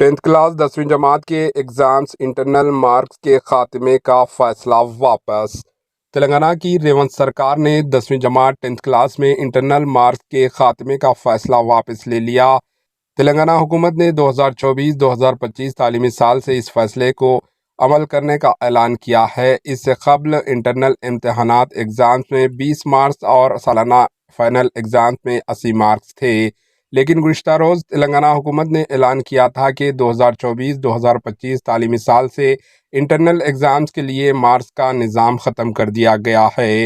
10th class 10ویں جماعت کے exams internal marks کے خاتمے کا فیصلہ واپس۔ تلنگانہ کی ریونت سرکار نے 10ویں جماعت 10th کلاس میں انٹرنل مارکس کے خاتمے کا فیصلہ واپس لے لیا۔ تلنگانہ حکومت نے 2024-2025 تعلیمی سال سے اس فیصلے کو عمل کرنے کا اعلان کیا ہے۔ اس سے قبل انٹرنل امتحانات ایگزامز میں 20 مارکس اور سالانہ فائنل ایگزامز میں 80 مارکس تھے، لیکن گزشتہ روز تلنگانہ حکومت نے اعلان کیا تھا کہ 2024-2025 تعلیمی سال سے انٹرنل ایگزامز کے لیے مارکس کا نظام ختم کر دیا گیا ہے،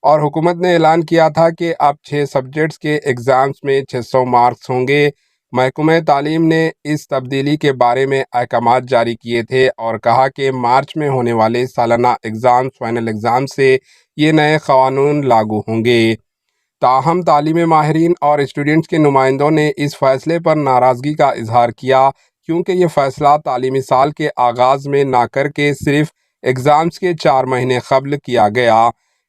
اور حکومت نے اعلان کیا تھا کہ اب 6 سبجیکٹس کے ایگزامز میں 600 مارکس ہوں گے۔ محکمہ تعلیم نے اس تبدیلی کے بارے میں احکامات جاری کیے تھے اور کہا کہ مارچ میں ہونے والے سالانہ ایگزامز فائنل ایگزام سے یہ نئے قوانین لاگو ہوں گے۔ تاہم تعلیمی ماہرین اور اسٹوڈنٹس کے نمائندوں نے اس فیصلے پر ناراضگی کا اظہار کیا، کیونکہ یہ فیصلہ تعلیمی سال کے آغاز میں نہ کر کے صرف ایگزامز کے 4 مہینے قبل کیا گیا۔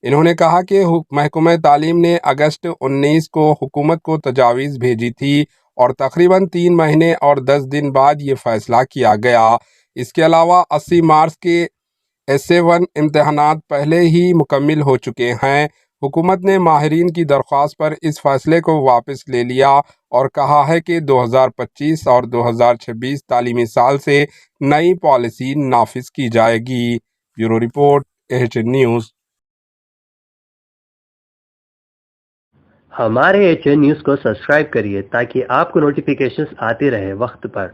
انہوں نے کہا کہ محکمہ تعلیم نے اگست 19 کو حکومت کو تجاویز بھیجی تھی اور تقریباً 3 مہینے اور 10 دن بعد یہ فیصلہ کیا گیا۔ اس کے علاوہ 80 مارچ کے SA1 امتحانات پہلے ہی مکمل ہو چکے ہیں۔ حکومت نے ماہرین کی درخواست پر اس فیصلے کو واپس لے لیا اور کہا ہے کہ 2025 اور 2026 تعلیمی سال سے نئی پالیسی نافذ کی جائے گی۔ Bureau report AHN news. ہمارے AHN نیوز کو سبسکرائب کریے تاکہ آپ کو نوٹیفیکیشنز آتی رہے وقت پر۔